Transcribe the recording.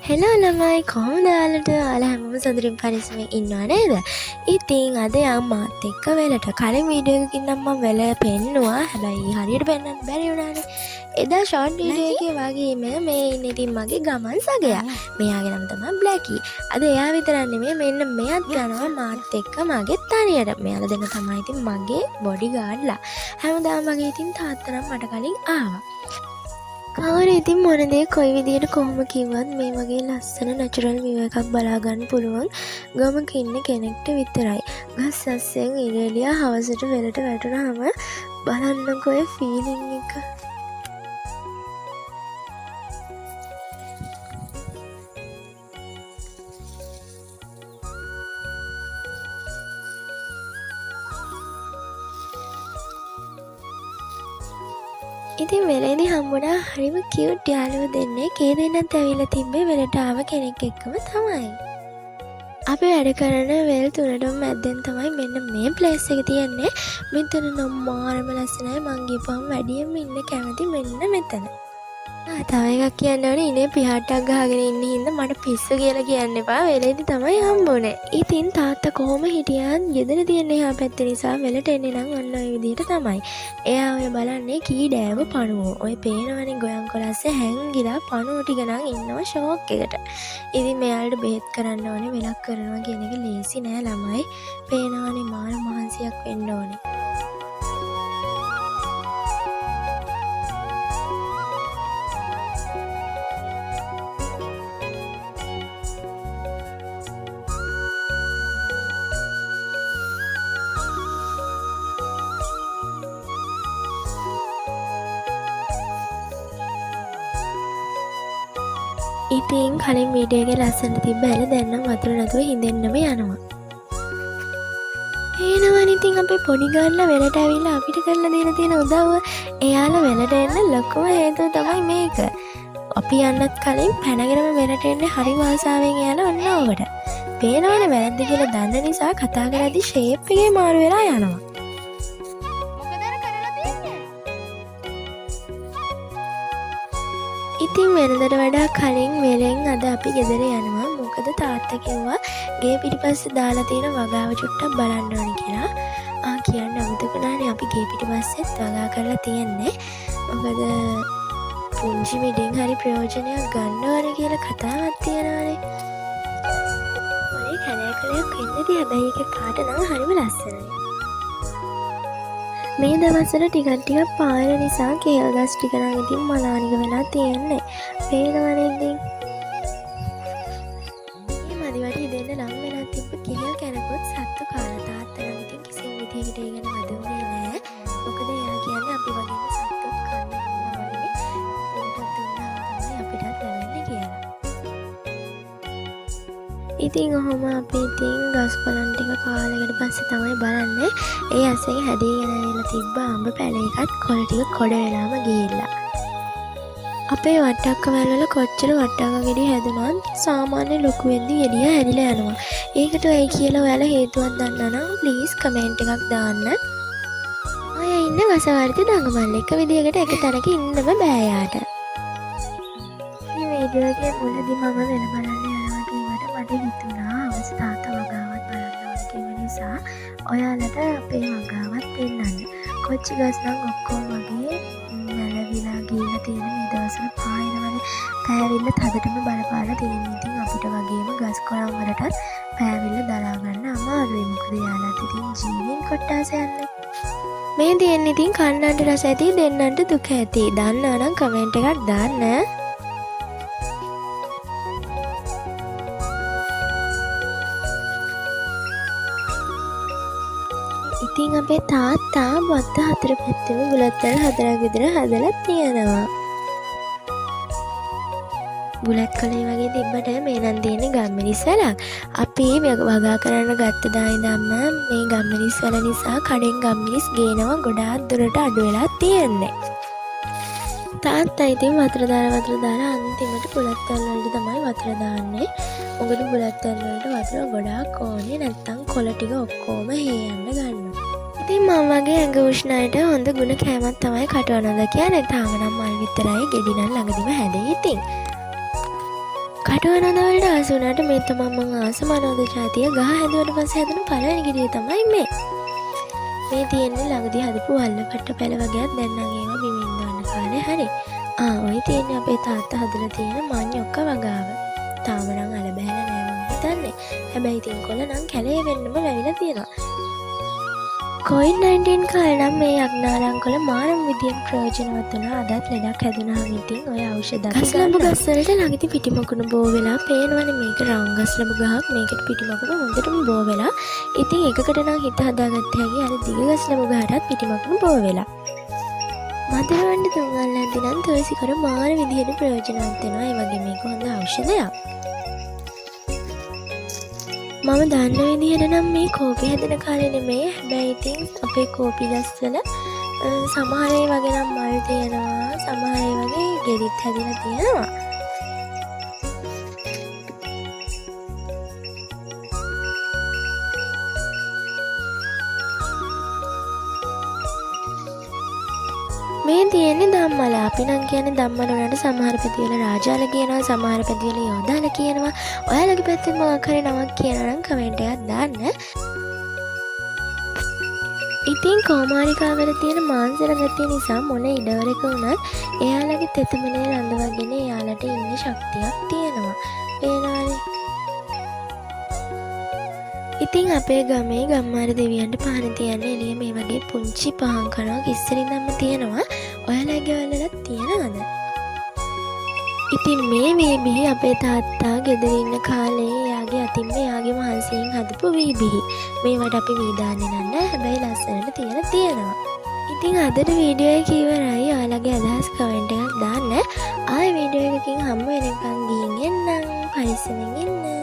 Hello ළමයි කොහොමද ඔයාලා හැමෝම සතුටින් පරිස්සමෙන් ඉන්නව නේද? ඉතින් අද යා මාත් එක්ක වෙලට කලින් වීඩියෝ එකකින් නම් මම වෙල පෙන්නුවා. හැබැයි හරියට පෙන්වන්න බැරි වුණානේ. එදා ෂෝට් වීඩියෝ එකේ වගේම මේ ඉන්නේ ඉතින් මගේ ගමන් සගයා. මෙයාගේ නම තමයි බ්ලැකි. අද එයා විතරක් නෙමෙයි මෙන්න මෙයත් යනවා මාත් එක්ක මගේ තනියට. මෙයාලා දෙන්න තමයි ඉතින් මගේ බොඩිගාඩ්ලා. හැමදාම මගේ ඉතින් තාත්තා නම් මට කලින් ආවා. කවර ඉතින් මොන දේ කොයි විදියට කොහොම කිව්වත් මේ වගේ ලස්සන නැචරල් view එකක් බලා ගන්න පුළුවන් ගමක ඉන්න කෙනෙක්ට විතරයි. ගස් අස්සෙන් ඉරෙලියා හවසට වෙලට වැටුනහම බලන්නකෝ ඒ ෆීලිං එක. ඉතින් වෙලේදී හම්බුණා හරිම කියුට් යාළුවෝ දෙන්නෙක්. ඒ දෙන්නත් ඇවිල්ලා තිබ්බේ වෙලට ආව කෙනෙක් එක්කම තමයි. අපි වැඩ කරන වෙල් තුනටම මැද්දෙන් තමයි මෙන්න මේ ප්ලේස් එක තියෙන්නේ. මෙතන නම් මාරම ලස්සනයි. මං ගිහපුවම වැඩියෙන්ම ඉන්න කැමති මෙන්න මෙතන. තව එකක් කියන්න ඕනේ ඉනේ පිහාටක් ගහගෙන ඉන්න හින්දා මට පිස්සු කියලා කියන්න එපා. වෙලේදී තමයි හම්බුනේ. ඉතින් තාත්තා කොහොම හිටියත් ගෙදර තියෙන එහා පැත්ත නිසා වෙලට එන්නේ නම් ඔන්න ඔය විදිහට තමයි. එයා ඔය බලන්නේ කී ඩෑව පණුවෝ. ඔය පේනවනේ ගොයන් කොලස්සේ හැංගිලා පණුවෝ ටික නම් ඉන්නවා ෂෝක් එකට. ඉතින් මෙයාලට බෙහෙත් කරන්න ඕනේ වෙලක් කරනවා කියන එක ලේසි නෑ ළමයි. පේනවනේ මාර මහන්සියක් වෙන්න ඕනේ. ඉතින් කලින් වීඩියෝ එකේ ලස්සන තිබ්බ ඇල දැන් නම් වතුර නැතුව හින්දෙන්නම යනවා. එනවනේ ඉතින් අපේ පොඩි ගාල්ලා වෙලට ඇවිල්ලා අපිට කරලා දීලා තියෙන උදව්ව. එයාලා වෙලට එන්න ලොකුම හේතුව තමයි මේක. අපි යන්නත් කලින් පැනගෙනම වෙලට එන්නේ හරි ආසාවෙන් එයාලා ඔන්න ඔකට. පේනවනේ වැරද්ද කියලා දන්න නිසා කතා කරද්දි ෂේප් එකේ මාරු වෙලා යනවා. ඉතින් වෙනදට වඩා කලින් වෙලෙන් අද අපි ගෙදර යනවා. මොකද තාත්තා කිව්වා ගේ පිටිපස්සේ දාලා තියෙන වගාව චුට්ටක් බලන්න ඕනේ කියලා. කියන්න අමතකුණානේ අපි ගේ පිටිපස්සෙත් වගා කරලා තියෙන්නේ. මොකද පුංචි මිඩෙන් හරි ප්‍රයෝජනයක් ගන්න ඕනේ කියලා කතාවක් තියෙනවානේ. ඔය කලයක් වෙන්නදී හැබැයි ඒකේ පාට නම් හරිම ලස්සනයි. මේ දවස්වල ටිකක් පායන නිසා කේල් ගස් ටික නම් ඉතින් මලානික වෙලා තියෙන්නේ. පේනවනේ ඉතින්. මේ මදිවට ඉදෙන්න නම් වෙලා තිබ්බ කේල් කනකොත් සත්තු කාලා තාත්තා නම් ඉතින් කිසිම විදිහකට ඒ ගැන මදුනේ නෑ. මොකද එයා කියන්නේ අපි වගේම සත්තුත් කන්න ඕනේ. උන්ටත් දුන්නා තමයි අපිටත් ලැබෙන්නේ කියලා. ඉතින් ඔහොම අපි ඉතින් ගස් කොළන් ටික කාලයකට පස්සේ තමයි බලන්නේ ඒ අස්සෙන් හැදීගෙන ඇවිල්ලා තිබ්බ අඹ පැල එකත් කොළ ටික කොඩ වෙලාම ගිහිල්ලා. අපේ වට්ටක්ක වල කොච්චර වට්ටක්ක ගෙඩි හැදුනත් සාමාන්‍ය ලොකු වෙද්දි ගෙඩිය හැදිලා යනවා. ඒකට වෙයි කියලා ඔයාලා හේතුවක් දන්නා නම් ප්ලීස් කමෙන්ට් එකක් දාන්න. අය ඉන්න වසවර්ති දඟමල් එක විදියකට එක තැනක ඉන්නම බෑ යාට. මේ වීඩියෝ එකේ මුලදී මම වෙන බලන්න මට හිතුණා අවස්ථාත වගාවත් බලන්න ඕන කියන නිසා ඔයාලට අපේ වගාවත් පෙන්නන්න. කොච්චි ගස් නම් ඔක්කොම වගේ නැලවිලා ගිහිල්ලා තියෙන මේ දවස්වල පායනවනේ. පෑවිල්ල තදටම බලපාලා තියෙන. ඉතින් අපිට වගේම ගස් කොළන් වලටත් පෑවිල්ල දරා ගන්න අමාරුයි. මොකද යාළුවත් ඉතින් ජීවින් කොට්ටාස යන්නේ. මේ දෙන්නේ ඉතින් කන්නන්ට රස ඇති දෙන්නන්ට දුක ඇති. දන්නා නම් කමෙන්ට් එකක් දාන්න. ඉතින් අපේ තාත්තා බත්ත හතර පැත්තෙම බුලත් වල 4ක් විතර හදලා තියෙනවා. බුලත් කලේ වගේ තිබ්බට මේ නම් තියෙන්නේ ගම්මිරිස් වලක්. අපි වගා කරන්න ගත්ත දා ඉඳන්ම මේ ගම්මිරිස් වල නිසා කඩෙන් ගම්මිරිස් ගේනවා ගොඩාක් දුරට අඩු වෙලා තියෙන්නේ. තාත්තා ඉතින් වතුර දාලා අන්තිමට බුලත් වලට තමයි වතුර දාන්නේ. මොකද බුලත් වලට වතුර ගොඩාක් ඕනේ නැත්තම් කොළ ටික ඔක්කොම හේයන්න ගන්නවා. ඉතින් මම වගේ ඇඟ උෂ්ණයට හොඳ ගුණ කෑමක් තමයි කටවනද කියන්නේ. තාම නම් මල් විතරයි ගෙඩි නම් ළඟදිම හැදෙයි ඉතින්. කටවනදවලට ආසුනාට මේ තමන් ආස මනෝද ජාතිය ගහ හැදුවට පස්සේ හැදෙන පළවෙනි ගෙඩිය තමයි මේ. මේ තියෙන්නේ ළඟදී හදපු වල්ලපට්ට පැල වගේක් දැන් නම් ඒවා බිමින් දාන්න කාලේ හරි. ඔය තියෙන්නේ අපේ තාත්තා හදලා තියෙන මඤ්ඤොක්ක වගාව. තාම නම් අල බහැලා නෑ මම හිතන්නේ. හැබැයි ඉතින් කොළ නම් කැලේ වෙන්නම වැවිලා තියෙනවා. COVID-19 කාලේ නම් මේ යක්නාරංකොළ මානව විදියට ප්‍රයෝජනවත් වුණා. අදත් ලෙඩක් හැදුනහම ඉතින් ඔය ඖෂධ ගස්ලඹු ගස්වලට ළඟදී පිටිමකුණු බෝ වෙලා පේනවනේ මේක රවුම් ගස්ලඹු ගහක්. මේකට පිටිමකුණු හොඳටම බෝ වෙලා. ඉතින් එකකට නම් හිත හදාගත්ත හැකි අර දිග ගස්ලඹු ගහටත් පිටිමකුණු බෝ වෙලා. මధుරවන්න තුන්වල්ලන්ති නම් තුලසිකරු මාන විදියට ප්‍රයෝජනවත් වෙනවා. ඒ වගේ මේක හොඳ ඖෂධයක්. මම දන්න විදිහට නම් මේ කෝපි හැදෙන කාලේ නෙමෙයි. හැබැයි ඉතින් අපේ කෝපි ගස්වල සමහර ඒ වගේ නම් මල් තියෙනවා. සමහර ඒ වගේ ගෙඩිත් හැදිලා තියෙනවා. මේ තියෙන්නේ ධම්මල. අපි නම් කියන්නේ ධම්මල වලට සමහර පැතිවල රාජාල කියනවා, සමහර පැතිවල යෝදාල කියනවා. ඔයාලගේ පැත්තෙන් මොකක් හරි නමක් කියනවා නම් කමෙන්ට් එකක් දාන්න. ඉතින් කෝමාරිකාවල තියෙන මාංශල ගතිය නිසා මොන ඉඩවරක වුණත් එයාලගේ තෙතමනේ රඳවගෙන එයාලට ඉන්න ශක්තියක් තියෙනවා. පේනවනේ. ඉතින් අපේ ගමේ ගම්මාර දෙවියන්ට පහන තියන්න එළිය මේ වගේ පුංචි පහන් කණක් ඉස්සරින්දම තියෙනවා. ඔයාලගේ වලලත් තියනවද? ඉතින් මේ වීබිහි අපේ තාත්තා ගෙදර ඉන්න කාලේ එයාගේ අතින්ම එයාගේ මහන්සියෙන් හදපු වීබිහි. මේවට අපි වී දාන්නේ නැහැ. හැබැයි ලස්සනට තියෙනවා. ඉතින් අදට වීඩියෝ එක ඉවරයි. ඔයාලගේ අදහස් කමෙන්ට් එකක් දාන්න. ආයෙ වීඩියෝ එකකින් හම්බ වෙනකන් ගිහින් එන්නම්. පරිස්සමෙන් ඉන්න.